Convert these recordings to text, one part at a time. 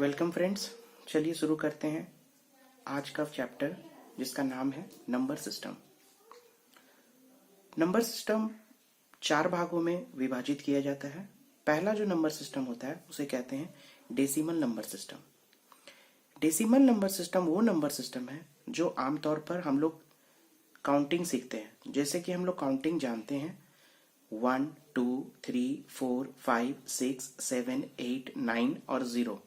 Welcome friends. चलिए शुरू करते हैं आज का चैप्टर जिसका नाम है नंबर सिस्टम। नंबर सिस्टम 4 भागों में विभाजित किया जाता है। पहला जो नंबर सिस्टम होता है उसे कहते हैं decimal number system. Decimal number system वो नंबर सिस्टम है जो आमतौर पर हम लोग काउंटिंग सीखते हैं। जैसे कि हम लोग काउंटिंग जानते हैं 1, 2, 3, 4, 5, 6, 7, 8, 9 और 0।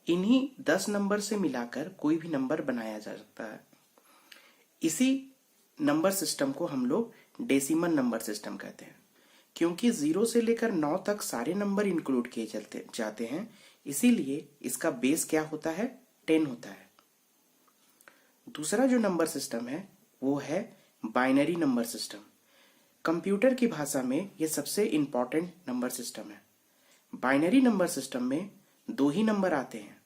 इन्हीं 10 नंबर से मिलाकर कोई भी नंबर बनाया जा सकता है। इसी नंबर सिस्टम को हम लोग डेसिमल नंबर सिस्टम कहते हैं, क्योंकि 0 से लेकर 9 तक सारे नंबर इंक्लूड किए जाते हैं। इसीलिए इसका बेस क्या होता है? 10 होता है। दूसरा जो नंबर सिस्टम है वो है बाइनरी नंबर सिस्टम। कंप्यूटर की भाषा में यह सबसे इंपॉर्टेंट नंबर सिस्टम है। बाइनरी नंबर सिस्टम में 2 ही नंबर आते हैं,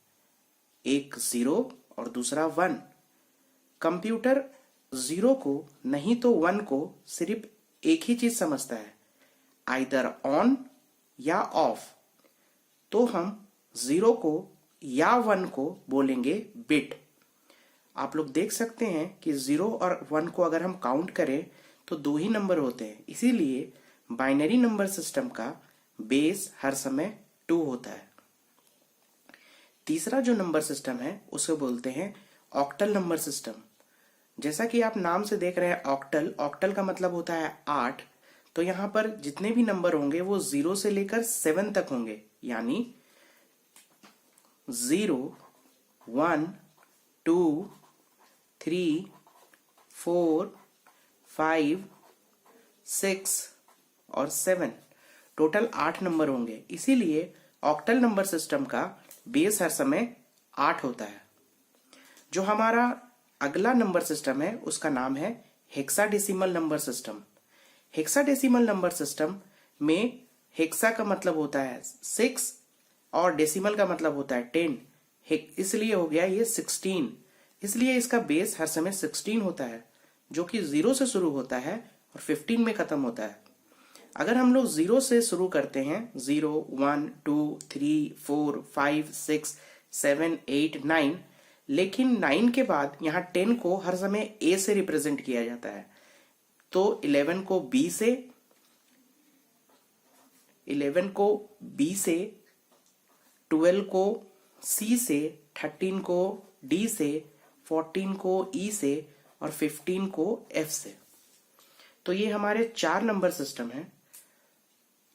एक 0 और दूसरा 1। कंप्यूटर 0 को नहीं तो 1 को सिर्फ एक ही चीज समझता है, आइदर ऑन या ऑफ। तो हम 0 को या 1 को बोलेंगे बिट। आप लोग देख सकते हैं कि 0 और 1 को अगर हम काउंट करें तो 2 ही नंबर होते हैं। इसीलिए बाइनरी नंबर सिस्टम का बेस हर समय 2 होता है। तीसरा जो नंबर सिस्टम है उसे बोलते हैं ऑक्टल नंबर सिस्टम। जैसा कि आप नाम से देख रहे हैं ऑक्टल, ऑक्टल का मतलब होता है 8। तो यहां पर जितने भी नंबर होंगे वो 0 से लेकर 7 तक होंगे, यानी 0, 1, 2, 3, 4, 5, 6 और 7। टोटल 8 नंबर होंगे। इसीलिए ऑक्टल नंबर सिस्टम का बेस हर समय 8 होता है। जो हमारा अगला नंबर सिस्टम है उसका नाम है hexadecimal number system. Hexadecimal number system में हेक्सा का मतलब होता है 6 और डेसिमल का मतलब होता है 10। इसलिए हो गया ये 16। इसलिए इसका बेस हर समय 16 होता है, जो कि 0 से शुरू होता है और 15 में खत्म होता है। अगर हम लोग 0 से शुरू करते हैं 0, 1, 2, 3, 4, 5, 6, 7, 8, 9, लेकिन 9 के बाद यहाँ 10 को हर समय A से रिप्रेजेंट किया जाता है। तो 11 को B से, 12 को C से, 13 को D से, 14 को E से और 15 को F से। तो ये हमारे 4 नंबर सिस्टम हैं।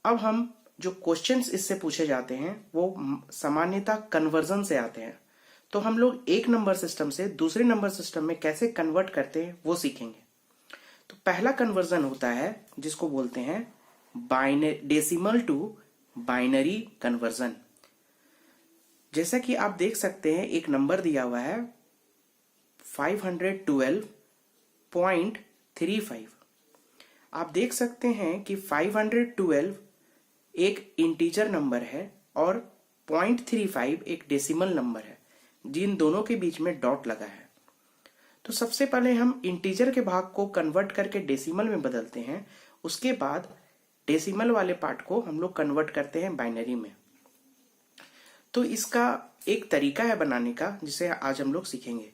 अब हम जो क्वेश्चंस इससे पूछे जाते हैं वो सामान्यतः कन्वर्जन से आते हैं। तो हम लोग एक नंबर सिस्टम से दूसरे नंबर सिस्टम में कैसे कन्वर्ट करते हैं वो सीखेंगे। तो पहला कन्वर्जन होता है जिसको बोलते हैं डेसिमल टू बाइनरी कन्वर्जन। जैसा कि आप देख सकते हैं एक नंबर दिया हुआ है 512.35। आप देख सकते हैं कि 512 एक इंटीजर नंबर है और 0.35 एक डेसिमल नंबर है, जिन दोनों के बीच में डॉट लगा है। तो सबसे पहले हम इंटीजर के भाग को कन्वर्ट करके डेसिमल में बदलते हैं। उसके बाद डेसिमल वाले पार्ट को हम लोग कन्वर्ट करते हैं बाइनरी में। तो इसका एक तरीका है बनाने का जिसे आज हम लोग सीखेंगे।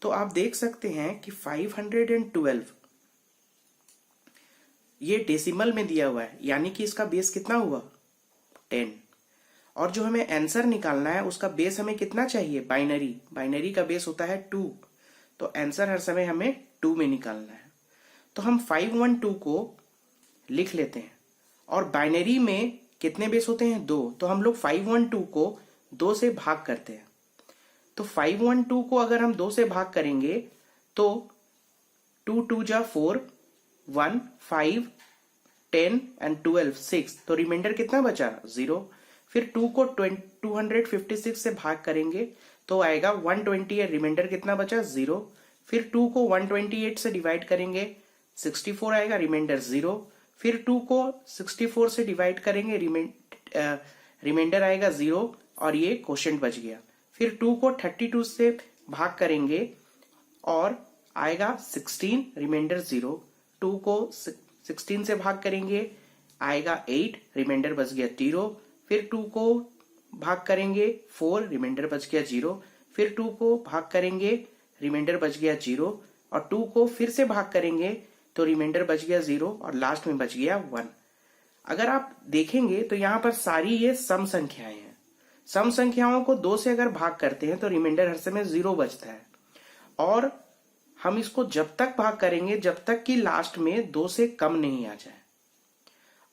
तो आप देख सकते हैं कि 512 ये डेसिमल में दिया हुआ है, यानी कि इसका बेस कितना हुआ? 10। और जो हमें आंसर निकालना है उसका बेस हमें कितना चाहिए? बाइनरी का बेस होता है 2। तो आंसर हर समय हमें 2 में निकालना है। तो हम 512 को लिख लेते हैं। और बाइनरी में कितने बेस होते हैं? 2। तो हम लोग 512 को 2 से भाग करते हैं। तो 512 को अगर हम 2 से भाग करेंगे तो 2 2 जा 4, 1, 5, 10 एंड 12, 6। तो रिमाइंडर कितना बचा? 0। फिर 2 को 256 से भाग करेंगे तो आएगा 120 और रिमाइंडर कितना बचा? 0। फिर 2 को 128 से डिवाइड करेंगे 64 आएगा, रिमाइंडर 0। फिर 2 को 64 से डिवाइड करेंगे, रिमाइंडर आएगा 0 और ये क्वोशिएंट बच गया। फिर 2 को 32 से भाग करेंगे और आएगा 16, रिमाइंडर 0। 2 को 16 से भाग करेंगे आएगा 8, रिमाइंडर बच गया 0। फिर 2 को भाग करेंगे 4, रिमाइंडर बच गया 0। फिर 2 को भाग करेंगे, रिमाइंडर बच गया 0, और 2 को फिर से भाग करेंगे तो रिमाइंडर बच गया 0, और लास्ट में बच गया 1। अगर आप देखेंगे तो यहां पर सारी ये सम संख्याएं हैं। सम संख्याओं को 2 से अगर भाग करते हैं तो रिमाइंडर हर समय 0 बचता है, और हम इसको जब तक भाग करेंगे जब तक कि लास्ट में 2 से कम नहीं आ जाए।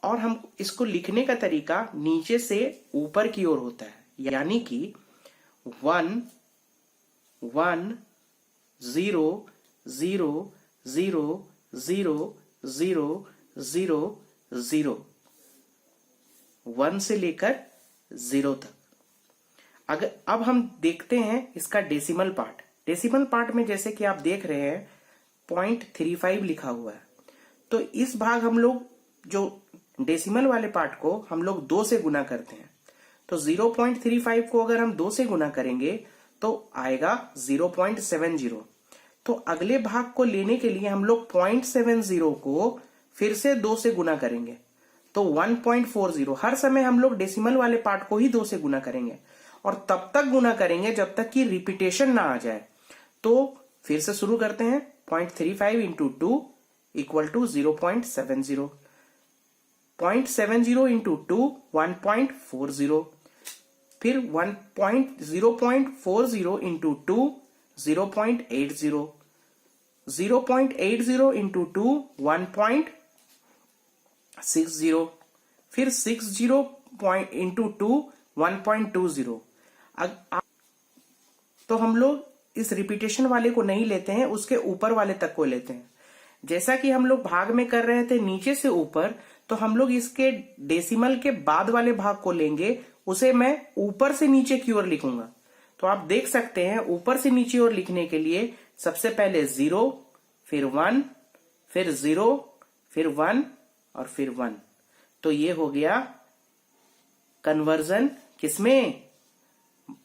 और हम इसको लिखने का तरीका नीचे से ऊपर की ओर होता है, यानी कि 1 1 0 0 0 0 0 0 0, 1 से लेकर 0 तक। अगर अब हम देखते हैं इसका डेसिमल पार्ट। डेसिमल पार्ट में जैसे कि आप देख रहे हैं 0.35 लिखा हुआ है, तो इस भाग हम लोग जो डेसिमल वाले पार्ट को हम लोग 2 से गुना करते हैं। तो 0.35 को अगर हम 2 से गुना करेंगे तो आएगा 0.70। तो अगले भाग को लेने के लिए हम लोग 0.70 को फिर से 2 से गुना करेंगे, तो 1.40। हर समय हम लोग डेसिमल वाले पार्ट को ही 2 से गुना करेंगे, और तब तक गुना करेंगे जब तक कि रिपीटेशन ना आ जाए। तो फिर से शुरू करते हैं, 0.35 इंटू 2 इक्वल टू 0.70, 0.70 इंटू 2 1.40, फिर 0.40 इंटू 2 0.80, 0.80 इंटू 2 1.60, फिर 60 इंटू 2 1.20। तो हम लोग इस रिपीटेशन वाले को नहीं लेते हैं, उसके ऊपर वाले तक को लेते हैं। जैसा कि हम लोग भाग में कर रहे थे नीचे से ऊपर, तो हम लोग इसके डेसिमल के बाद वाले भाग को लेंगे, उसे मैं ऊपर से नीचे की ओर लिखूंगा। तो आप देख सकते हैं ऊपर से नीचे ओर लिखने के लिए सबसे पहले 0, फिर 1, फिर 0, फिर 1 और फिर 1। तो ये हो गया कन्वर्जन किसमें?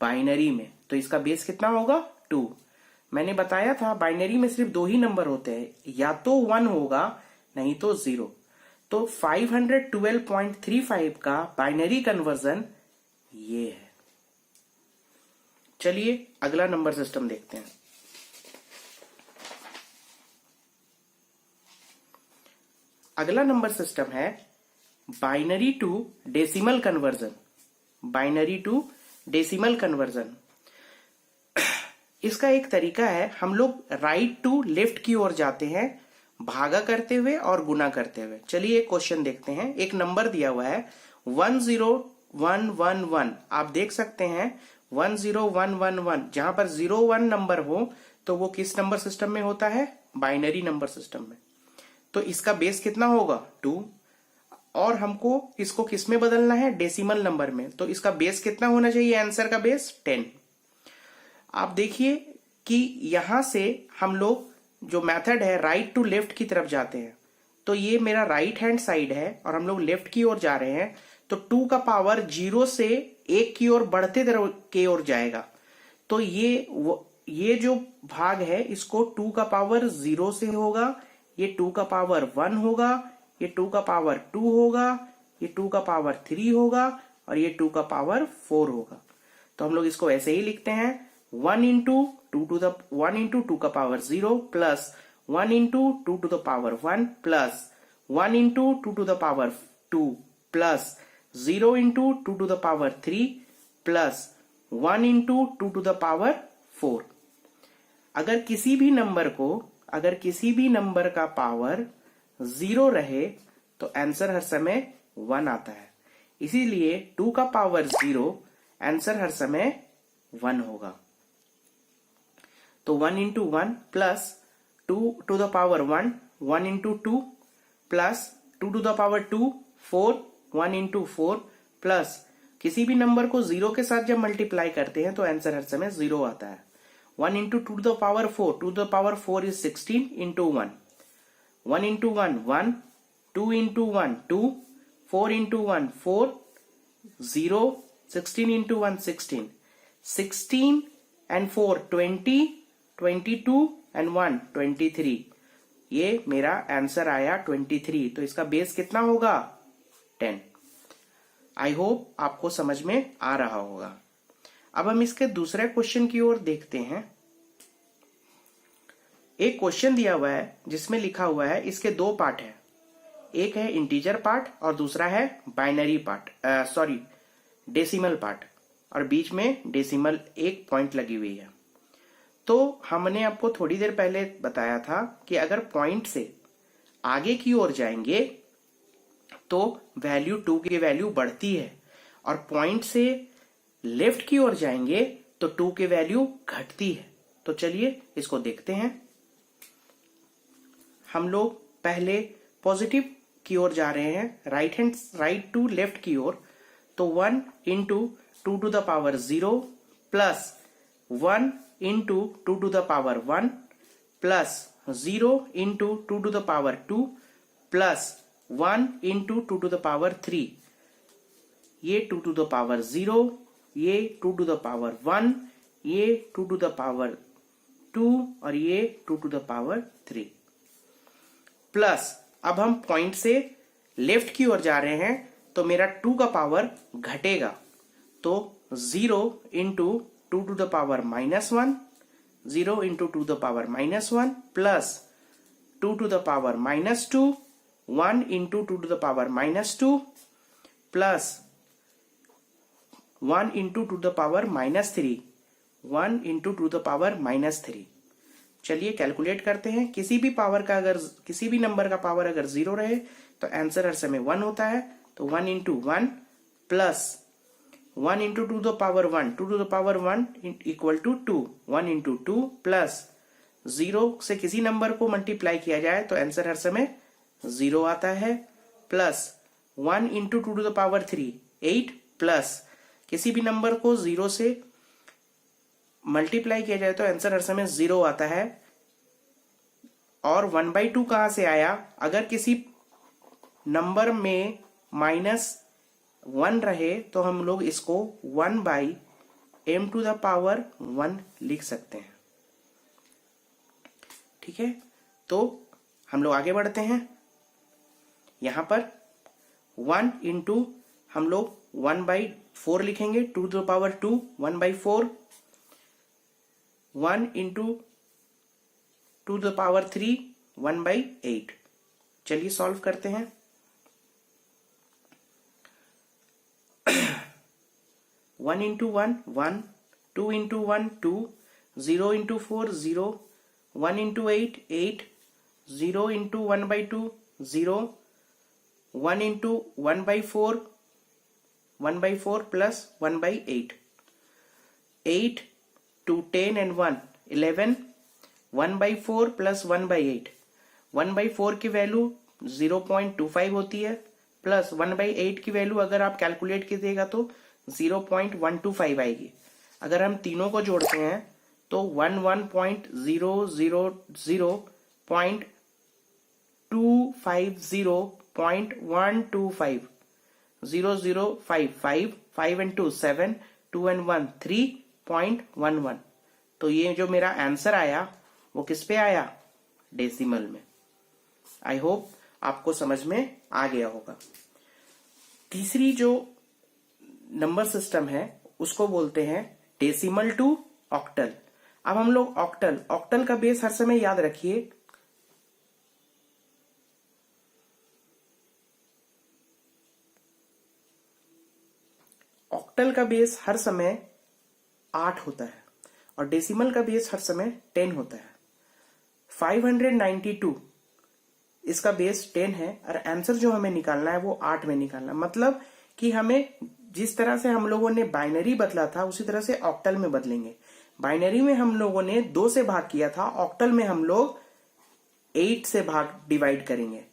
बाइनरी में। तो इसका बेस कितना होगा? 2। मैंने बताया था बाइनरी में सिर्फ 2 ही नंबर होते हैं, या तो 1 होगा नहीं तो 0। तो 512.35 का बाइनरी कन्वर्जन ये है। चलिए अगला नंबर सिस्टम देखते हैं। अगला नंबर सिस्टम है binary to decimal conversion. Binary to decimal conversion. इसका एक तरीका है, हम लोग राइट टू लेफ्ट की ओर जाते हैं भागा करते हुए और गुना करते हुए। चलिए एक क्वेश्चन देखते हैं। एक नंबर दिया हुआ है 10111। आप देख सकते हैं 10111, जहां पर 01 नंबर हो तो वो किस नंबर सिस्टम में होता है? बाइनरी नंबर सिस्टम में। तो इसका बेस कितना होगा? 2। और हमको इसको किस में बदलना है? डेसिमल नंबर में। तो इसका बेस कितना होना चाहिए? आंसर का बेस 10। आप देखिए कि यहां से हम लोग जो मेथड है राइट टू लेफ्ट की तरफ जाते हैं। तो ये मेरा राइट हैंड साइड है और हम लोग लेफ्ट की ओर जा रहे हैं। तो 2 का पावर 0 से 1 की ओर बढ़ते तरफ की ओर जाएगा। तो ये जो भाग है इसको 2 का पावर 0 से होगा, ये 2 का पावर 1 होगा, ये 2 का पावर 2 होगा, ये 2 का पावर 3 होगा और ये 2 का पावर 4 होगा। तो हम लोग इसको ऐसे ही लिखते हैं 1 इंटू 2 का power 0 plus 1 into 2 to the power 1 plus 1 into 2 to the power 2 plus 0 into 2 to the power 3 plus 1 into 2 to the power 4। अगर किसी भी नंबर का पावर 0 रहे तो आंसर हर समय 1 आता है। इसीलिए 2 का पावर 0 आंसर हर समय 1 होगा। तो 1 into 1 plus 2 to the power 1, 1 into 2 plus 2 to the power 2, 4, 1 into 4 plus किसी भी नंबर को 0 के साथ जब मल्टीप्लाई करते हैं तो आंसर हर समय 0 आता है। 1 into 2 to the power 4, 2 to the power 4 is 16 into 1, 1 into 1 1, 2 into 1 2, 4 into 1 4, 0, 16 into 1 16, 16 and 4 20, 22 and 1 23। ये मेरा आंसर आया 23। तो इसका बेस कितना होगा? 10। आई होप आपको समझ में आ रहा होगा। अब हम इसके दूसरे क्वेश्चन की ओर देखते हैं। एक क्वेश्चन दिया हुआ है जिसमें लिखा हुआ है, इसके दो पार्ट है, एक है इंटीजर पार्ट और दूसरा है binary part, sorry decimal part, और बीच में डेसिमल एक पॉइंट लगी हुई है। तो हमने आपको थोड़ी देर पहले बताया था कि अगर पॉइंट से आगे की ओर जाएंगे तो वैल्यू 2 की वैल्यू बढ़ती है, और पॉइंट से लेफ्ट की ओर जाएंगे तो 2 की वैल्यू घटती है। तो चलिए इसको देखते हैं। हम लोग पहले पॉजिटिव की ओर जा रहे हैं, राइट टू लेफ्ट की ओर। तो 1 into 2 to the power 0 plus 1 into 2 to the power 1 plus 0 into 2 to the power 2 plus 1 into 2 to the power 3। ये 2 टू द पावर 0, ये 2 टू द पावर 1, ये 2 टू द पावर 2 और ये 2 to the power 3। Plus अब हम point से left की ओर जा रहे हैं तो मेरा 2 का पावर घटेगा, तो 0 into 2 to the power -1, 0 into 2 to the power -1 plus 2 to the power -2, 1 into 2 to the power -2 plus 1 into 2 to the power -3, 1 into 2 to the power -3। चलिए कैलकुलेट करते हैं। किसी भी नंबर का पावर अगर 0 रहे तो आंसर हर समय 1 होता है। तो 1 into 1 plus 1 into 2 to the power 1, 2 to the power 1 equal to 2, 1 into 2 plus 0 से किसी नंबर को मल्टीप्लाई किया जाए तो आंसर हर समय 0 आता है, plus 1 into 2 to the power 3, 8 plus किसी भी नंबर को 0 से मल्टीप्लाई किया जाए तो आंसर हर समय 0 आता है। और 1/2 कहां से आया? अगर किसी नंबर में -1 रहे तो हम लोग इसको 1/m टू द पावर 1 लिख सकते हैं। ठीक है, तो हम लोग आगे बढ़ते हैं। यहां पर 1 इंटू हम लोग 1/4 लिखेंगे, 2 to the power 2, 1/4, 1 into 2 to the power 3, 1/8। चलिए सॉल्व करते हैं। 1 into 1, 1, 2 into 1, 2, 0 into 4, 0, 1 into 8, 8, 0 into 1/2, 0, 1 into 1/4, 1/4 plus 1/8, 8, 2, 10 and 1, 11, 1/4 plus 1/8, 1/4 की वैल्यू 0.25 होती है, प्लस 1/8 की वैल्यू अगर आप कैलकुलेट कीजिएगा तो 0.125 आएगी। अगर हम तीनों को जोड़ते हैं तो 11.000.250.125, 0055, 5 and 2 7, 2 and 1 3.11। तो ये जो मेरा आंसर आया वो किस पे आया? डेसिमल में। आई होप आपको समझ में आ गया होगा। तीसरी जो नंबर सिस्टम है उसको बोलते हैं डेसिमल टू ऑक्टल। अब हम लोग ऑक्टल का बेस हर समय याद रखिए, ऑक्टल का बेस हर समय 8 होता है और डेसिमल का बेस हर समय 10 होता है। 592 इसका बेस 10 है और आंसर जो हमें निकालना है वो 8 में निकालना। मतलब कि हमें जिस तरह से हम लोगों ने बाइनरी बदला था उसी तरह से ऑक्टल में बदलेंगे। बाइनरी में हम लोगों ने 2 से भाग किया था, ऑक्टल में हम लोग 8 से डिवाइड करेंगे।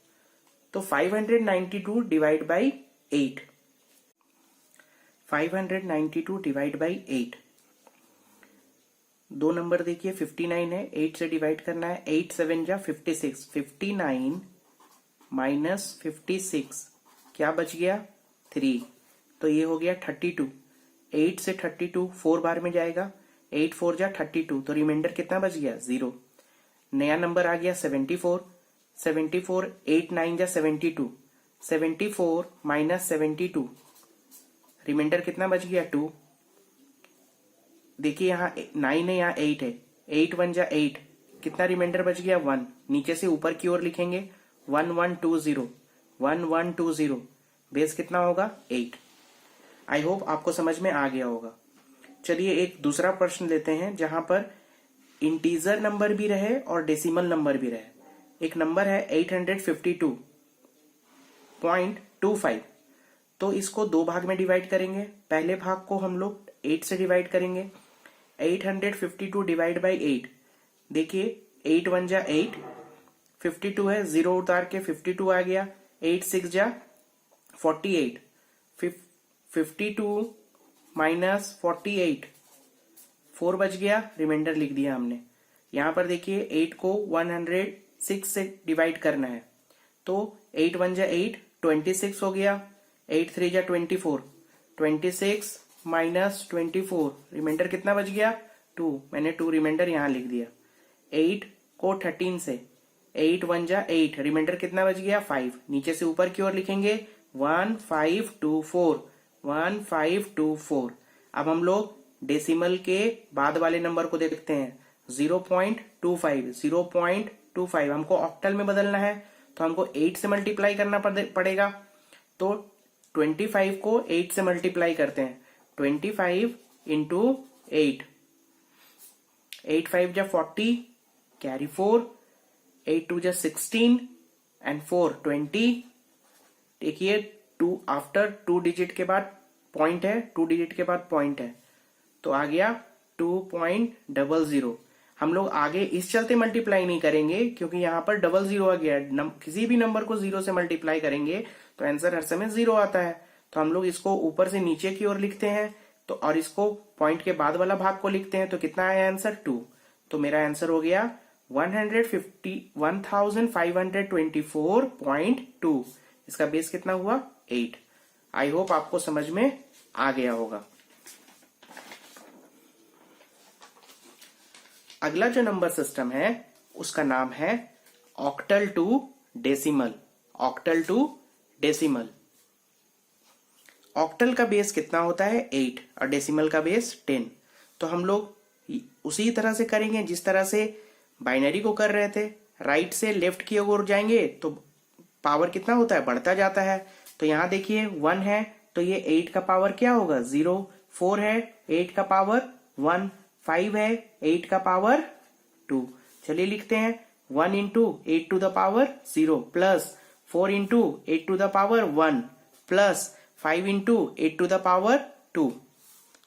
तो 592 divide by 8, 592 divide by 8, 2 number देखिए 59 है, 8 से डिवाइड करना है, 8 7 जा 56, 59 माइनस 56 क्या बच गया? 3, तो ये हो गया 32। 8 से 32 4 बार में जाएगा, 8 4 जा 32, तो रिमाइंडर कितना बच गया? 0। नया नंबर आ गया 74, 74 8 9 जा 72, 74 माइनस 72 रिमाइंडर कितना बच गया 2। देखिए यहाँ 9 है, यहाँ 8 है, 8 1 जा 8, कितना रिमाइंडर बच गया 1। नीचे से ऊपर की ओर लिखेंगे 1 1 2 0, 1 1 2 0, बेस कितना होगा 8। आई होप आपको समझ में आ गया होगा। चलिए एक दूसरा प्रश्न लेते हैं जहां पर इंटीजर नंबर भी रहे और डेसिमल नंबर भी रहे। एक नंबर है 852.25, तो इसको दो भाग में डिवाइड करेंगे। पहले भाग को हम लोग 8 से डिवाइड करेंगे। 852 डिवाइड बाई 8, देखिए 8 1 जा 8, 52 है, 0 उतार के 52 आ गया, 8 6 जा 48, 52 माइनस 48, 4 बच गया, रिमाइंडर लिख दिया हमने। यहां पर देखिए 8 को 106 से डिवाइड करना है, तो 8 1 जा 8, 26 हो गया, 8 3 जा 24, 26 माइनस 24, रिमाइंडर कितना बच गया 2। मैंने 2 रिमाइंडर यहां लिख दिया। 8 को 13 से, 8 1 जा 8, रिमाइंडर कितना बच गया 5। नीचे से ऊपर की ओर लिखेंगे 1524, 1524। अब हम लोग डेसिमल के बाद वाले नंबर को देखते हैं 0.25, 0.25 हमको ऑक्टल में बदलना है, तो हमको 8 से मल्टीप्लाई करना पड़ेगा। तो 25 को 8 से मल्टीप्लाई करते हैं, 25 इंटू 8, 8 5 जा 40, कैरी 4, 8 2 जा 16 एंड 4 20। देखिए 2 आफ्टर 2 डिजिट के बाद पॉइंट है, 2 डिजिट के बाद पॉइंट है, तो आ गया 2.00। हम लोग आगे इस चलते मल्टीप्लाई नहीं करेंगे क्योंकि यहां पर 00 आ गया। किसी भी नंबर को 0 से मल्टीप्लाई करेंगे तो आंसर हर समय 0 आता है, तो हम लोग इसको ऊपर से नीचे की ओर लिखते हैं, तो और इसको पॉइंट के बाद वाला भाग को लिखते हैं, तो कितना आया आंसर 2। तो मेरा आंसर हो गया 1524.2। इसका बेस कितना हुआ 8। आई होप आपको समझ में आ गया होगा। अगला जो नंबर सिस्टम है उसका नाम है octal to decimal. Octal to decimal. Octal का बेस कितना होता है 8 और डेसिमल का बेस 10। तो हम लोग उसी तरह से करेंगे जिस तरह से बाइनरी को कर रहे थे। राइट से लेफ्ट की ओर जाएंगे तो पावर कितना होता है बढ़ता जाता है। तो यहां देखिए 1 है तो ये 8 का पावर क्या होगा 0, 4 है 8 का पावर 1, 5 है 8 का पावर 2। चलिए लिखते हैं 1 into 8 to the power 0 plus 4 into 8 to the power 1 plus 5 into 8 to the power 2।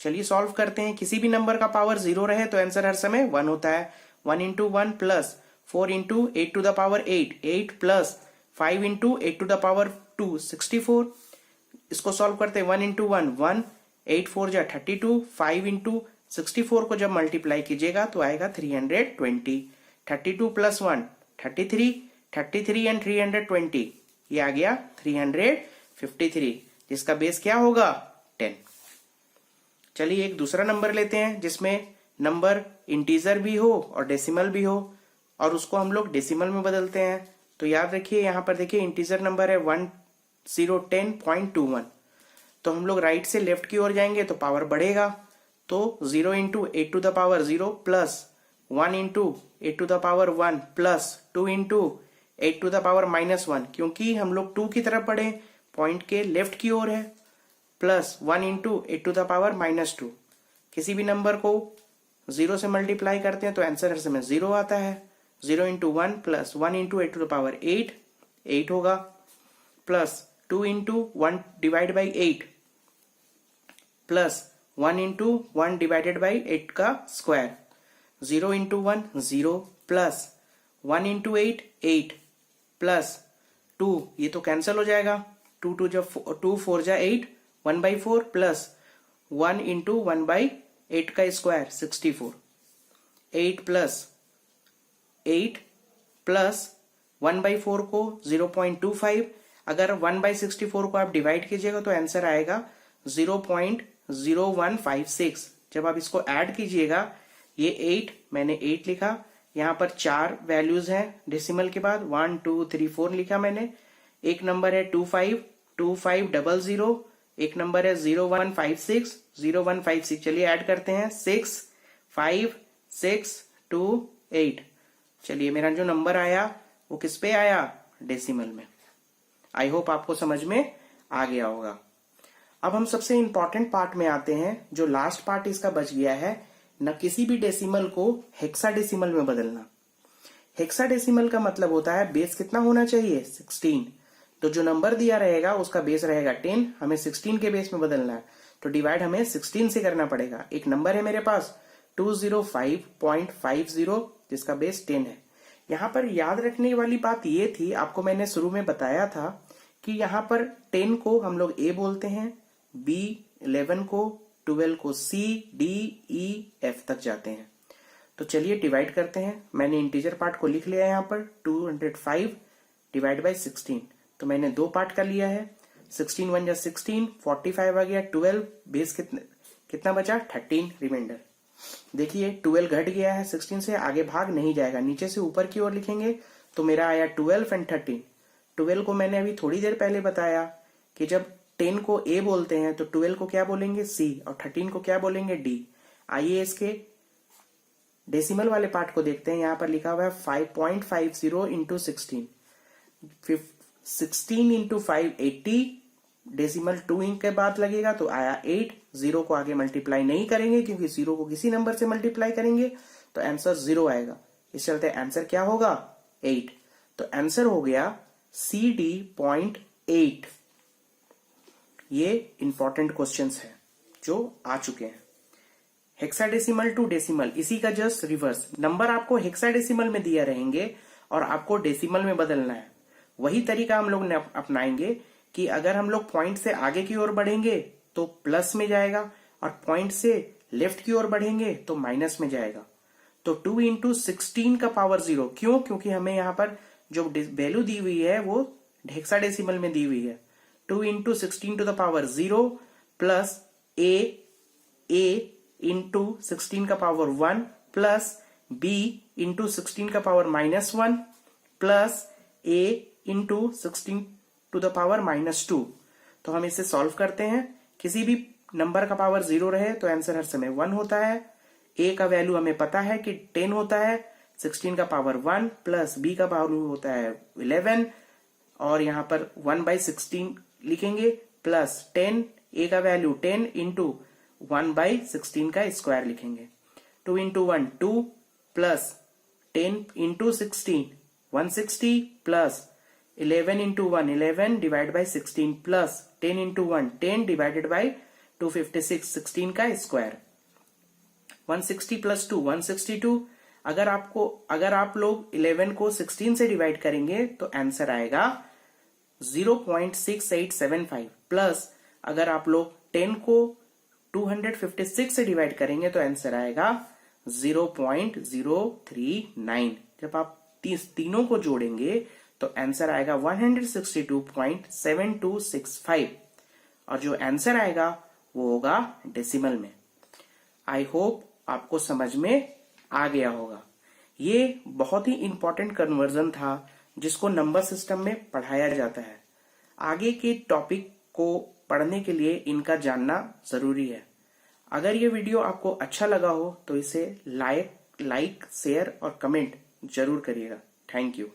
चलिए सॉल्व करते हैं। किसी भी नंबर का पावर 0 रहे तो आंसर हर समय 1 होता है। 1 into 1 plus 4 into 8 to the power 8, 8 plus 5 into 8 to the power 2, 64। इसको सॉल्व करते हैं 1 इंटू 1, 1, 8 4 जा 32, 5 इंटू 64 को जब मल्टीप्लाई कीजिएगा तो आएगा 320। 32 प्लस 1 33, 33 एंड 320, ये आ गया 353, जिसका बेस क्या होगा 10। चलिए एक दूसरा नंबर लेते हैं जिसमें नंबर इंटीजर भी हो और डेसिमल भी हो, और उसको हम लोग डेसिमल में बदलते हैं। तो याद रखिए यहां पर देखिए इंटीजर नंबर है 1010.21। तो हम लोग राइट से लेफ्ट की ओर जाएंगे तो पावर बढ़ेगा, तो 0 into 8 to the power 0 plus 1 into 8 to the power 1 plus 2 into 8 to the power -1, क्योंकि हम लोग 2 की तरफ बढ़े पॉइंट के लेफ्ट की ओर है, plus 1 into 8 to the power -2। किसी भी नंबर को 0 से मल्टीप्लाई करते हैं तो आंसर हर समय 0 आता है। 0 into 1 plus 1 into 8 to the power 8, 8 होगा, plus 2 into 1 divide by 8 plus 1 into 1 divided by 8 का square. 0 into 1 0 plus 1 into 8 8 plus 2, ये तो कैंसिल हो जाएगा, 2 2 4 जा 8, 1/4 प्लस 1 इंटू 1/8 का स्क्वायर 64। 8 प्लस 8 प्लस 1/4 को 0.25, अगर 1/64 को आप डिवाइड कीजिएगा तो आंसर आएगा 0.0156। जब आप इसको ऐड कीजिएगा, ये 8 मैंने 8 लिखा, यहाँ पर 4 वैल्यूज हैं डेसिमल के बाद, 1 2 3 4 लिखा मैंने। एक नंबर है 2500, एक नंबर है 0156, 0156। चलिए ऐड करते हैं 6 5 6 2 8। चलिए मेरा जो नंबर आया वो किस पे आया, डेसिमल में। आई होप आपको समझ में आ गया होगा। अब हम सबसे इंपॉर्टेंट पार्ट में आते हैं, जो लास्ट पार्ट इसका बच गया है, न किसी भी डेसिमल को हेक्साडेसिमल में बदलना। हेक्साडेसिमल का मतलब होता है बेस कितना होना चाहिए, 16। तो जो नंबर दिया रहेगा उसका बेस रहेगा 10, हमें 16 के बेस में बदलना है, तो डिवाइड हमें 16 से करना पड़ेगा। एक नंबर है मेरे पास 205.50 जिसका बेस 10 है। यहां पर याद रखने वाली बात ये थी, आपको मैंने शुरू में बताया था कि यहां पर 10 को हम लोग ए बोलते हैं, बी 11 को, 12 को सी, डी, ई, एफ तक जाते हैं। तो चलिए डिवाइड करते हैं। मैंने इंटीजर पार्ट को लिख लिया है यहाँ पर 205 डिवाइड बाई 16। तो मैंने दो पार्ट का लिया है, 16 1 जा 16, 45 आ गया, 12 बेस कितना बचा, 13 रिमाइंडर। देखिए 12 घट गया है 16 से, आगे भाग नहीं जाएगा, नीचे से ऊपर की ओर लिखेंगे तो मेरा आया 12 एंड 13। 12 को मैंने अभी थोड़ी देर पहले बताया कि जब 10 को ए बोलते हैं तो 12 को क्या बोलेंगे, सी, और 13 को क्या बोलेंगे, डी। आइए इसके डेसिमल वाले पार्ट को देखते हैं। यहां पर लिखा हुआ है 5.50 इंटू 16, 16 इंटू 5 80, डेसिमल 2 इंक के बाद लगेगा तो आया 8। जीरो को आगे मल्टीप्लाई नहीं करेंगे क्योंकि जीरो को किसी नंबर से मल्टीप्लाई करेंगे तो आंसर 0 आएगा। इस चलते आंसर क्या होगा, 8। तो आंसर हो गया CD.8। ये इंपॉर्टेंट क्वेश्चंस है जो आ चुके हैं। हेक्साडेसिमल टू डेसिमल, इसी का जस्ट रिवर्स। नंबर आपको हेक्साडेसिमल में दिया रहेंगे और आपको डेसिमल में बदलना है। वही तरीका हम लोग अपनाएंगे कि अगर हम लोग पॉइंट से आगे की ओर बढ़ेंगे तो प्लस में जाएगा और पॉइंट से लेफ्ट की ओर बढ़ेंगे तो माइनस में जाएगा। तो 2 इंटू 16 का पावर 0, क्यों, क्योंकि हमें यहाँ पर जो वैल्यू दी हुई है वो हेक्साडेसिमल में दी हुई है। 2 into 16 to the power 0 plus A into 16 का पावर 1 प्लस बी इंटू 16 का power -1 plus A into 16 to the power -2। तो हम इसे सॉल्व करते हैं। किसी भी नंबर का पावर 0 रहे तो आंसर हर समय 1 होता है। ए का वैल्यू हमें पता है कि 10 होता है, 16 का पावर 1 प्लस बी का वैल्यू होता है 11, और यहां पर 1/16 लिखेंगे प्लस 10, ए का वैल्यू 10 इंटू 1/16 का स्क्वायर लिखेंगे। 2 into 1 2 plus 10 into 16 160 plus 11 into 1 11 divide by 16 plus 10 into 1 10 divided by 256 16 का स्क्वायर। 160 प्लस 2 162। अगर आप लोग 11 को 16 से डिवाइड करेंगे तो आंसर आएगा 0.6875 प्लस अगर आप लोग 10 को 256 से डिवाइड करेंगे तो आंसर आएगा 0.039। जब आप तीनों को जोड़ेंगे तो आंसर आएगा 162.7265 और जो आंसर आएगा वो होगा डेसिमल में। आई होप आपको समझ में आ गया होगा। ये बहुत ही इंपॉर्टेंट कन्वर्जन था जिसको नंबर सिस्टम में पढ़ाया जाता है। आगे के टॉपिक को पढ़ने के लिए इनका जानना जरूरी है। अगर ये वीडियो आपको अच्छा लगा हो तो इसे लाइक, शेयर और कमेंट जरूर करिएगा। Thank you.